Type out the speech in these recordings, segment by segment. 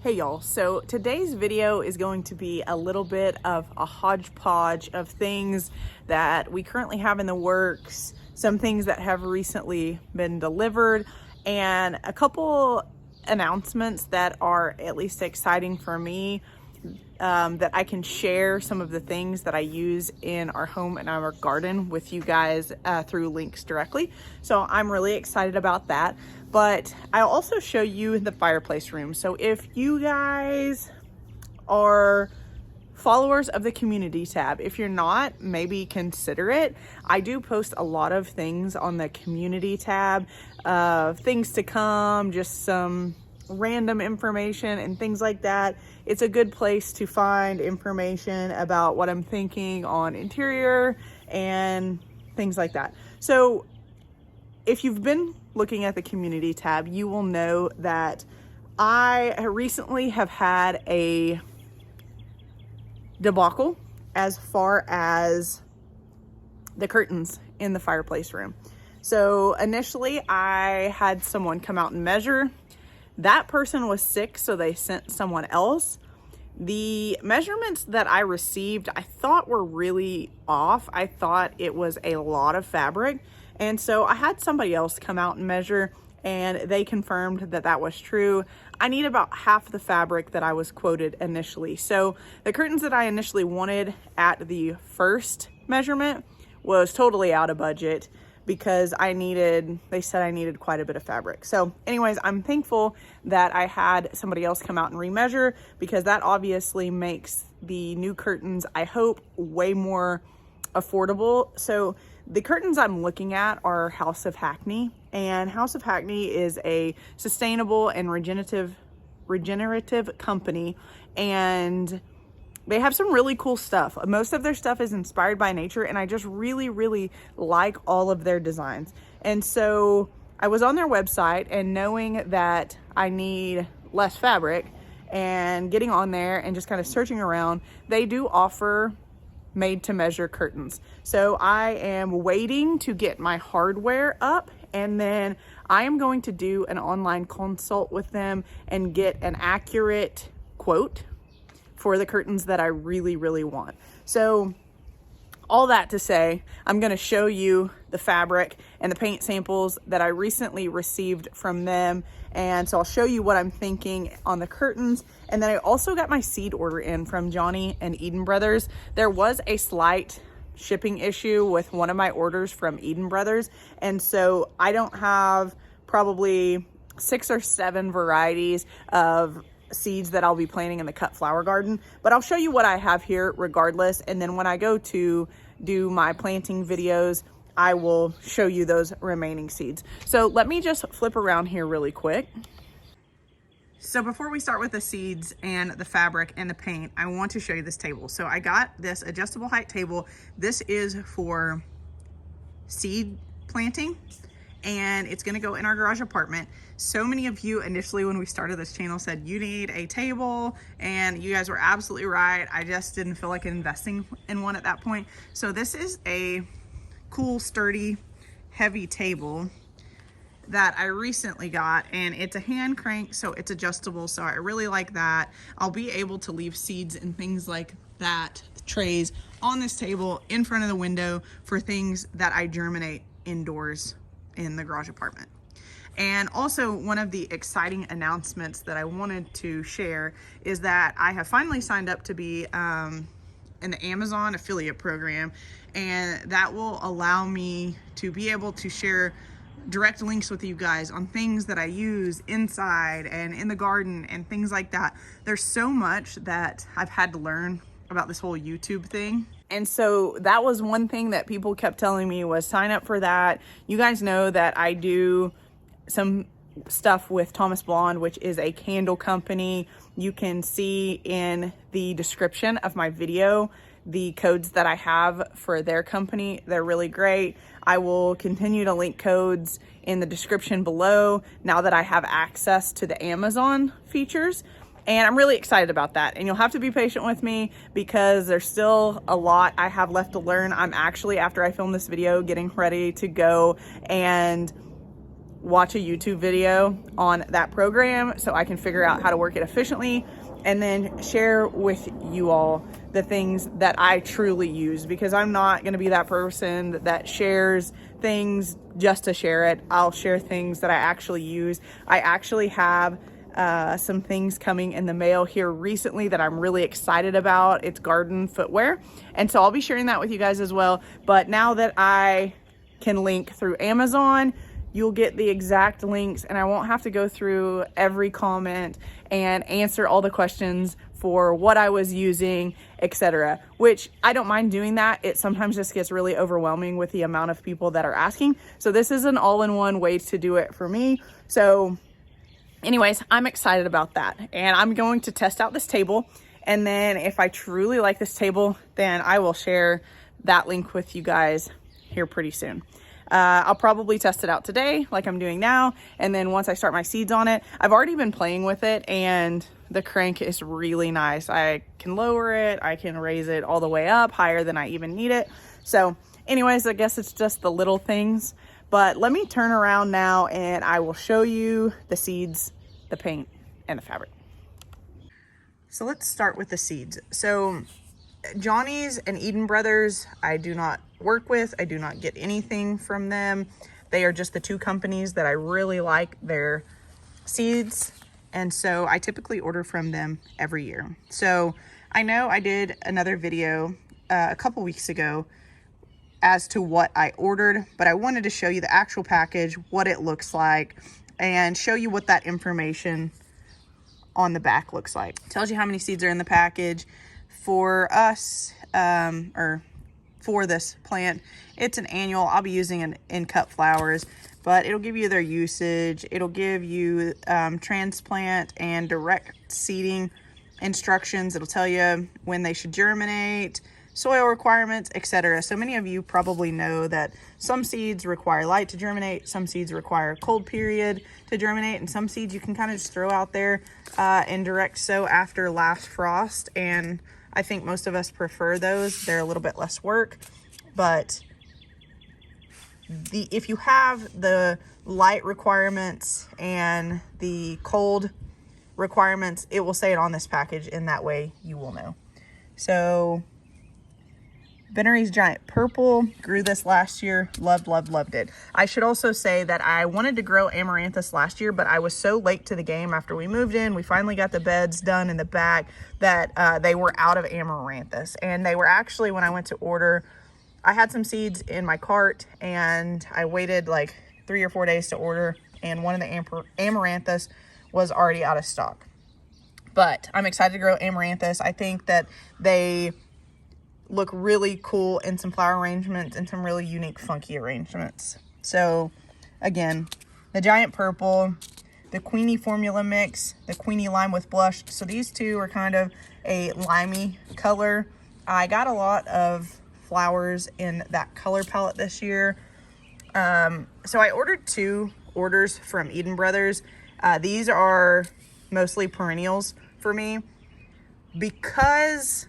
Hey y'all, so today's video is going to be a little bit of a hodgepodge of things that we currently have in the works, some things that have recently been delivered, and a couple announcements that are at least exciting for me, that I can share some of the things that I use in our home and our garden with you guys through links directly. So I'm really excited about that. But I'll also show you the fireplace room. So if you guys are followers of the community tab, if you're not, maybe consider it. I do post a lot of things on the community tab, things to come, just some random information and things like that. It's a good place to find information about what I'm thinking on interior and things like that. So if you've been looking at the community tab, you will know that I recently have had a debacle as far as the curtains in the fireplace room. So initially I had someone come out and measure. That person was sick, so they sent someone else. The measurements that I received, I thought were really off. I thought it was a lot of fabric. And so I had somebody else come out and measure, and they confirmed that that was true. I need about half the fabric that I was quoted initially. So the curtains that I initially wanted at the first measurement was totally out of budget because they said I needed quite a bit of fabric. So anyways, I'm thankful that I had somebody else come out and remeasure, because that obviously makes the new curtains, I hope, way more affordable. So the curtains I'm looking at are House of Hackney, and House of Hackney is a sustainable and regenerative company, and they have some really cool stuff. Most of their stuff is inspired by nature, and I just really like all of their designs. And so I was on their website, and knowing that I need less fabric and getting on there and just kind of searching around, they do offer made to measure curtains. So I am waiting to get my hardware up, and then I am going to do an online consult with them and get an accurate quote for the curtains that I really want. So all that to say, I'm going to show you the fabric and the paint samples that I recently received from them. And so I'll show you what I'm thinking on the curtains. And then I also got my seed order in from Johnny and Eden Brothers. There was a slight shipping issue with one of my orders from Eden Brothers. And so I don't have probably 6 or 7 varieties of seeds that I'll be planting in the cut flower garden, but I'll show you what I have here regardless. And then when I go to do my planting videos, I will show you those remaining seeds. So let me just flip around here really quick. So before we start with the seeds and the fabric and the paint, I want to show you this table. So I got this adjustable height table. This is for seed planting, and it's gonna go in our garage apartment. So many of you initially when we started this channel said you need a table, and you guys were absolutely right. I just didn't feel like investing in one at that point. So this is a cool, sturdy, heavy table that I recently got, and it's a hand crank, so it's adjustable. So I really like that. I'll be able to leave seeds and things like that, trays on this table in front of the window for things that I germinate indoors in the garage apartment. And also, one of the exciting announcements that I wanted to share is that I have finally signed up to be in the Amazon affiliate program, and that will allow me to be able to share direct links with you guys on things that I use inside and in the garden and things like that. There's so much that I've had to learn about this whole YouTube thing. And so that was one thing that people kept telling me was sign up for that. You guys know that I do some stuff with Thomas Blonde, which is a candle company. You can see in the description of my video the codes that I have for their company. They're really great. I will continue to link codes in the description below now that I have access to the Amazon features. And I'm really excited about that. And you'll have to be patient with me because there's still a lot I have left to learn. I'm actually, after I film this video, getting ready to go and watch a YouTube video on that program so I can figure out how to work it efficiently, and then share with you all the things that I truly use, because I'm not going to be that person that shares things just to share it. I'll share things that I actually use. I actually have some things coming in the mail here recently that I'm really excited about. It's garden footwear, and so I'll be sharing that with you guys as well. But now that I can link through Amazon, you'll get the exact links, and I won't have to go through every comment and answer all the questions for what I was using, etc., which I don't mind doing that. It sometimes just gets really overwhelming with the amount of people that are asking. So this is an all-in-one way to do it for me. So anyways, I'm excited about that, and I'm going to test out this table, and then if I truly like this table, then I will share that link with you guys here pretty soon. I'll probably test it out today like I'm doing now, and then once I start my seeds on it, I've already been playing with it, and the crank is really nice. I can lower it, I can raise it all the way up higher than I even need it. So anyways, I guess it's just the little things. But let me turn around now and I will show you the seeds, the paint, and the fabric. So let's start with the seeds. So Johnny's and Eden Brothers, I do not work with. I do not get anything from them. They are just the two companies that I really like their seeds. And so I typically order from them every year. So I know I did another video a couple weeks ago as to what I ordered, but I wanted to show you the actual package, what it looks like, and show you what that information on the back looks like. It tells you how many seeds are in the package. For us, or for this plant, it's an annual. I'll be using an in-cut flowers, but it'll give you their usage. It'll give you transplant and direct seeding instructions. It'll tell you when they should germinate, soil requirements, etc. So many of you probably know that some seeds require light to germinate, some seeds require a cold period to germinate, and some seeds you can kind of just throw out there and direct sow after last frost. And I think most of us prefer those. They're a little bit less work, but if you have the light requirements and the cold requirements, it will say it on this package, and that way you will know. So Bennery's Giant Purple, grew this last year, loved it. I should also say that I wanted to grow amaranthus last year, but I was so late to the game after we moved in. We finally got the beds done in the back that they were out of amaranthus. And they were actually, when I went to order, I had some seeds in my cart, and I waited like 3 or 4 days to order, and one of the amaranthus was already out of stock. But I'm excited to grow amaranthus. I think that they look really cool in some flower arrangements and some really unique, funky arrangements. So again, the Giant Purple, the Queenie Formula Mix, the Queenie Lime with Blush. So these two are kind of a limey color. I got a lot of flowers in that color palette this year. So I ordered 2 orders from Eden Brothers. These are mostly perennials for me because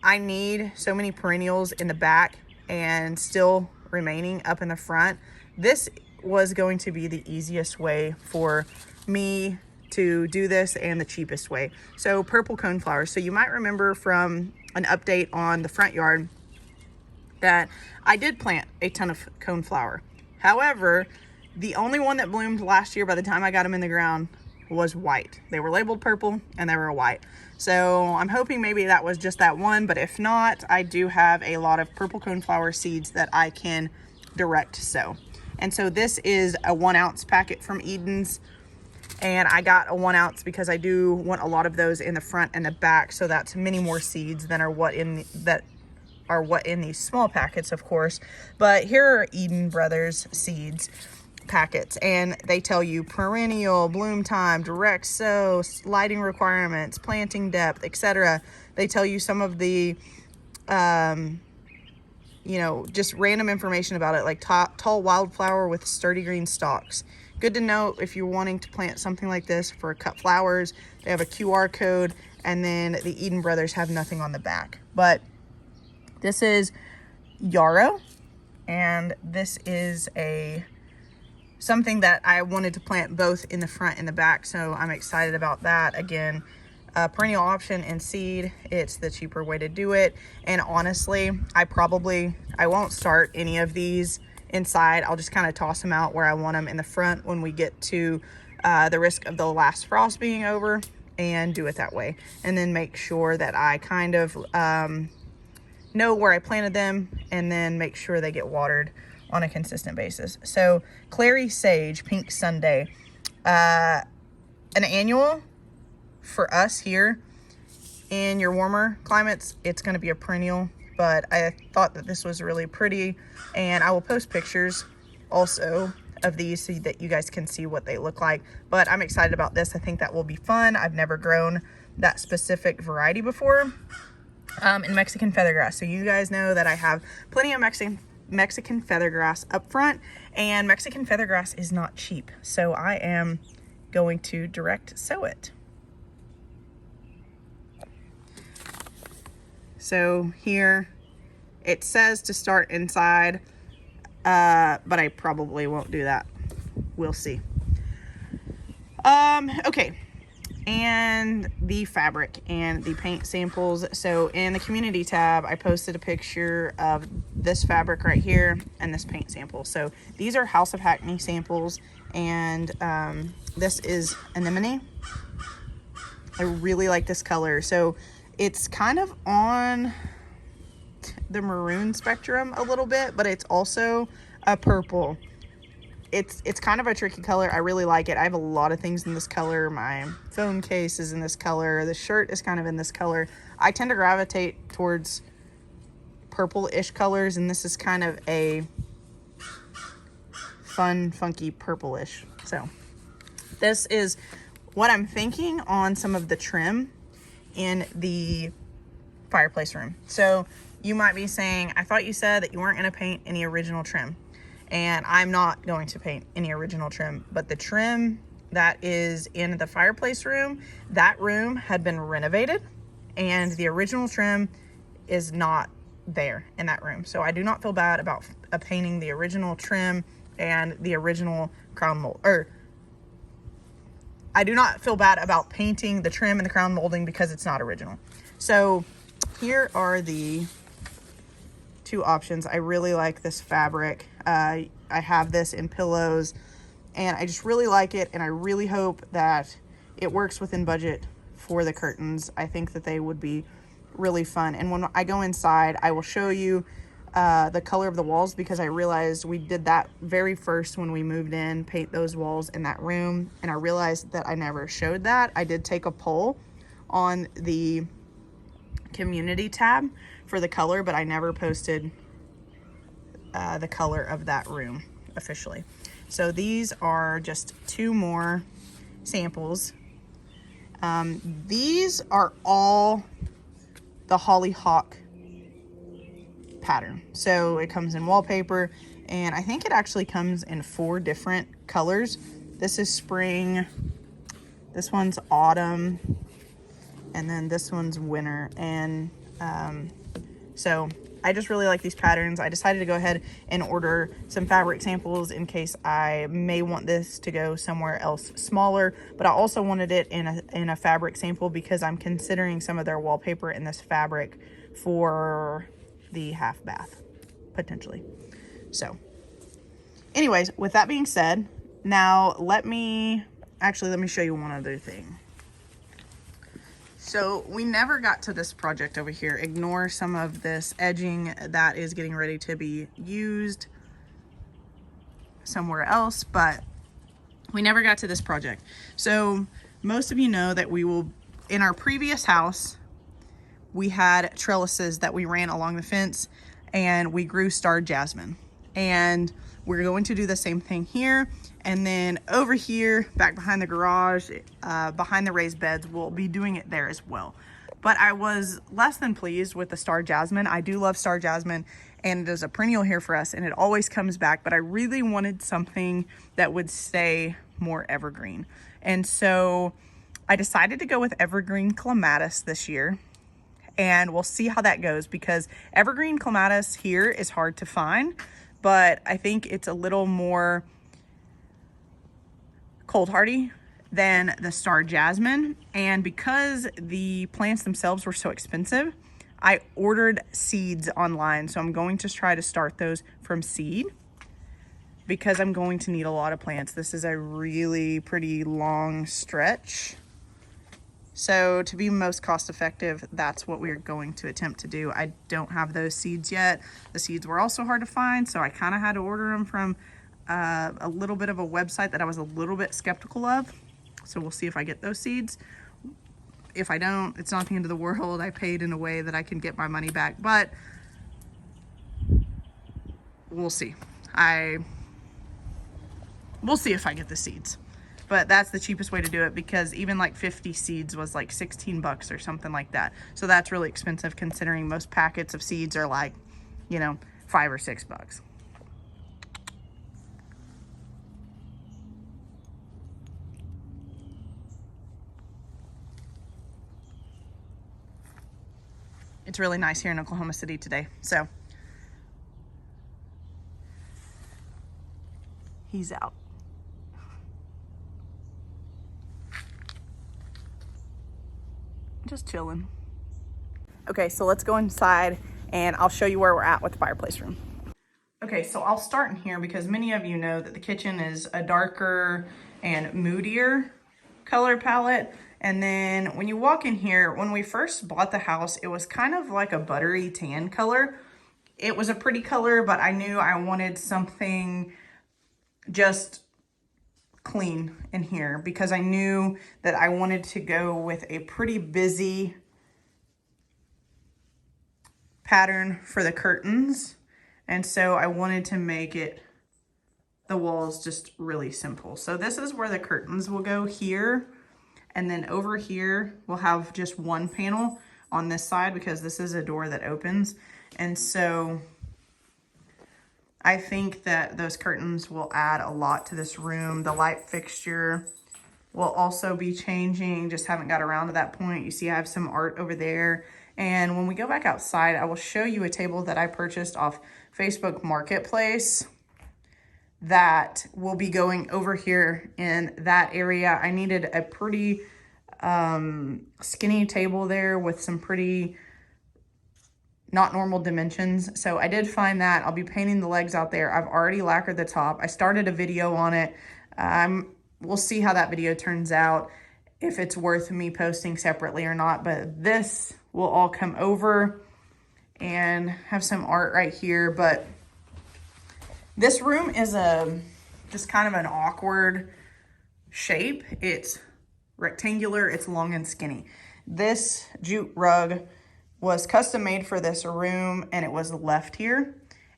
I need so many perennials in the back and still remaining up in the front. This was going to be the easiest way for me to do this and the cheapest way. So purple coneflowers. So you might remember from an update on the front yard that I did plant a ton of coneflower. However, the only one that bloomed last year by the time I got them in the ground was white. They were labeled purple and they were white. So I'm hoping maybe that was just that one, but if not, I do have a lot of purple coneflower seeds that I can direct sow. And so this is a 1 ounce packet from Eden's, and I got a 1 ounce because I do want a lot of those in the front and the back. So that's many more seeds than are what in these small packets, of course. But here are Eden Brothers seeds packets, and they tell you perennial, bloom time, direct sow, lighting requirements, planting depth, etc. They tell you some of the just random information about it, like tall wildflower with sturdy green stalks. Good to know if you're wanting to plant something like this for cut flowers. They have a QR code, and then the Eden Brothers have nothing on the back. But this is yarrow, And this is something that I wanted to plant both in the front and the back, so I'm excited about that. Again, perennial option in seed. It's the cheaper way to do it. And honestly, I won't start any of these inside. I'll just kind of toss them out where I want them in the front when we get to the risk of the last frost being over, and do it that way. And then make sure that I kind of know where I planted them, and then make sure they get watered on a consistent basis. So Clary Sage, Pink Sunday, an annual for us here in your warmer climates, it's going to be a perennial, but I thought that this was really pretty, and I will post pictures also of these so that you guys can see what they look like. But I'm excited about this. I think that will be fun. I've never grown that specific variety before. In Mexican feathergrass. So you guys know that I have plenty of Mexican feathergrass up front, and Mexican feathergrass is not cheap. So I am going to direct sow it. So here it says to start inside, but I probably won't do that. We'll see. Okay. And the fabric and the paint samples. So in the community tab, I posted a picture of this fabric right here and this paint sample. So these are House of Hackney samples, and this is anemone. I really like this color. So it's kind of on the maroon spectrum a little bit, but it's also a purple. It's kind of a tricky color. I really like it. I have a lot of things in this color. My phone case is in this color. The shirt is kind of in this color. I tend to gravitate towards purple-ish colors, and this is kind of a fun, funky purplish. So this is what I'm thinking on some of the trim in the fireplace room. So you might be saying, I thought you said that you weren't going to paint any original trim. And I'm not going to paint any original trim, but the trim that is in the fireplace room, that room had been renovated, and the original trim is not there in that room. So I do not feel bad about painting the original trim and the original crown mold, or I do not feel bad about painting the trim and the crown molding because it's not original. So here are the two options. I really like this fabric. I have this in pillows, and I just really like it, and I really hope that it works within budget for the curtains. I think that they would be really fun. And when I go inside, I will show you the color of the walls, because I realized we did that very first when we moved in, paint those walls in that room, and I realized that I never showed that. I did take a poll on the community tab for the color, but I never posted the color of that room officially. So these are just two more samples. These are all the hollyhock pattern. So it comes in wallpaper, and I think it actually comes in 4 different colors. This is spring, this one's autumn, and then this one's winter. And so I just really like these patterns. I decided to go ahead and order some fabric samples in case I may want this to go somewhere else smaller, but I also wanted it in a fabric sample because I'm considering some of their wallpaper in this fabric for the half bath potentially. So anyways, with that being said, now let me show you one other thing. So we never got to this project over here. Ignore some of this edging that is getting ready to be used somewhere else, but we never got to this project. So most of you know that in our previous house, we had trellises that we ran along the fence, and we grew star jasmine. And we're going to do the same thing here. And then over here, back behind the garage, behind the raised beds, we'll be doing it there as well. But I was less than pleased with the star jasmine. I do love star jasmine, and it is a perennial here for us, and it always comes back. But I really wanted something that would stay more evergreen. And so I decided to go with evergreen clematis this year. And we'll see how that goes, because evergreen clematis here is hard to find. but I think it's a little more cold hardy than the Star Jasmine. And because the plants themselves were so expensive, I ordered seeds online. So I'm going to try to start those from seed because I'm going to need a lot of plants. This is a really pretty long stretch. So to be most cost effective, that's what we're going to attempt to do. I don't have those seeds yet. The seeds were also hard to find, so I kind of had to order them from a little bit of a website that I was a little bit skeptical of. So we'll see if I get those seeds. If I don't, it's not the end of the world. I paid in a way that I can get my money back, but we'll see. We'll see if I get the seeds. But that's the cheapest way to do it, because even like 50 seeds was like 16 bucks or something like that. So that's really expensive considering most packets of seeds are like, you know, 5 or 6 bucks. It's really nice here in Oklahoma City today. So he's out. Just chilling. Okay, so let's go inside and I'll show you where we're at with the fireplace room. Okay, so I'll start in here because many of you know that the kitchen is a darker and moodier color palette. And then when you walk in here, when we first bought the house, it was kind of like a buttery tan color. It was a pretty color, but I knew I wanted something just clean in here because I knew that I wanted to go with a pretty busy pattern for the curtains. And so I wanted to make it, the walls just really simple. So this is where the curtains will go here. And then over here, we'll have just one panel on this side because this is a door that opens. And so I think that those curtains will add a lot to this room. The light fixture will also be changing, just haven't got around to that point. You see I have some art over there. And when we go back outside, I will show you a table that I purchased off Facebook Marketplace that will be going over here in that area. I needed a pretty skinny table there with some pretty not normal dimensions. So I did find that. I'll be painting the legs out there. I've already lacquered the top. I started a video on it. We'll see how that video turns out, if it's worth me posting separately or not. But this will all come over and have some art right here. But this room is just kind of an awkward shape. It's rectangular, it's long and skinny. This jute rug was custom made for this room and it was left here.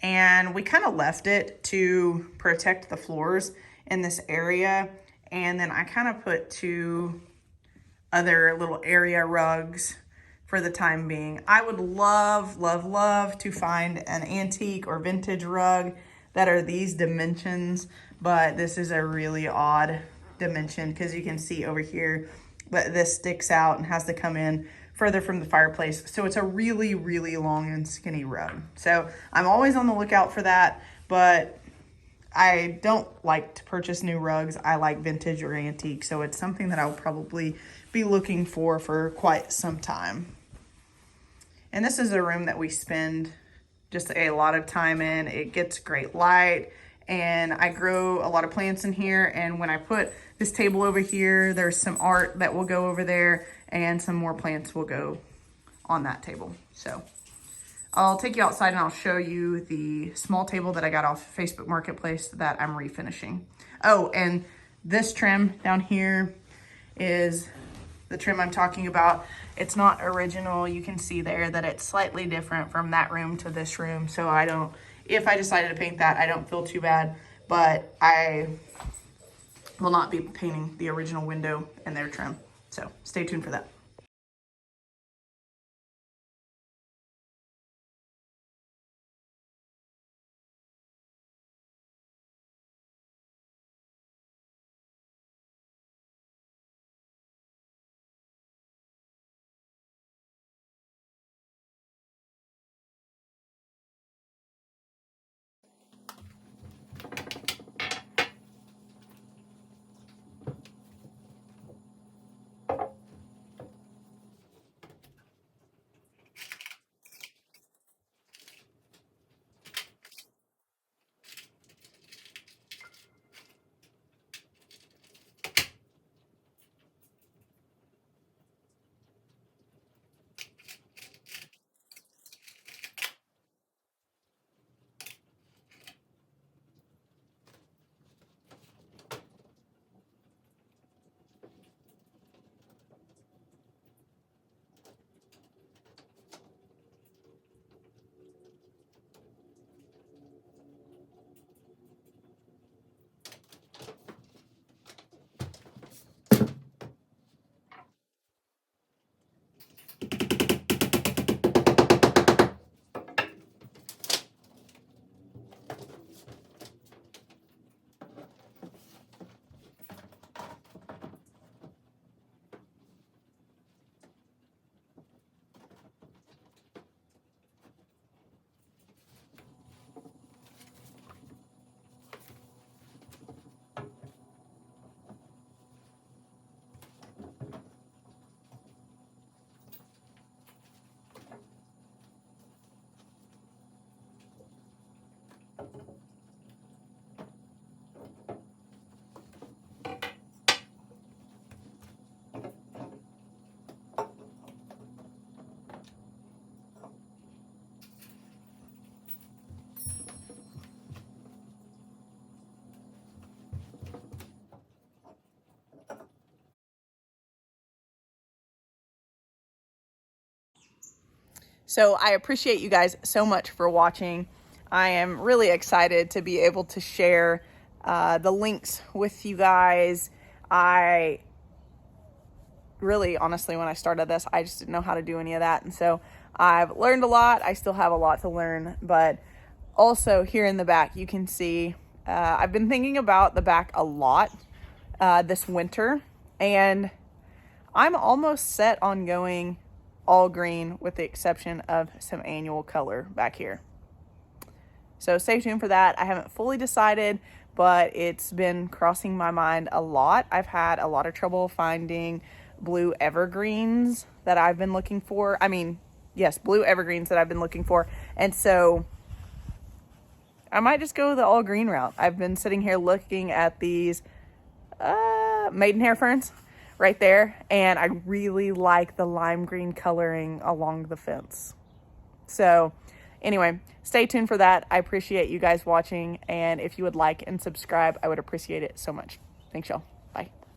And we kind of left it to protect the floors in this area. And then I kind of put 2 other little area rugs for the time being. I would love, love, love to find an antique or vintage rug that are these dimensions, but this is a really odd dimension because you can see over here that this sticks out and has to come in further from the fireplace. So it's a really, really long and skinny rug. So I'm always on the lookout for that, but I don't like to purchase new rugs. I like vintage or antique. So it's something that I'll probably be looking for quite some time. And this is a room that we spend just a lot of time in. It gets great light, and I grow a lot of plants in here. And when I put this table over here, there's some art that will go over there and some more plants will go on that table. So I'll take you outside and I'll show you the small table that I got off Facebook Marketplace that I'm refinishing. Oh, and this trim down here is the trim I'm talking about. It's not original. You can see there that it's slightly different from that room to this room. So if I decided to paint that, I don't feel too bad, but I will not be painting the original window and their trim. So stay tuned for that. So I appreciate you guys so much for watching. I am really excited to be able to share the links with you guys. I really, honestly, when I started this, I just didn't know how to do any of that. And so I've learned a lot. I still have a lot to learn, but also here in the back, you can see, I've been thinking about the back a lot this winter, and I'm almost set on going all green with the exception of some annual color back here. So stay tuned for that. I haven't fully decided, but it's been crossing my mind a lot. I've had a lot of trouble finding blue evergreens that I've been looking for. I mean, yes, blue evergreens that I've been looking for. And so I might just go the all green route. I've been sitting here looking at these maidenhair ferns right there, and I really like the lime green coloring along the fence. So anyway, stay tuned for that. I appreciate you guys watching, and if you would like and subscribe, I would appreciate it so much. Thanks, y'all.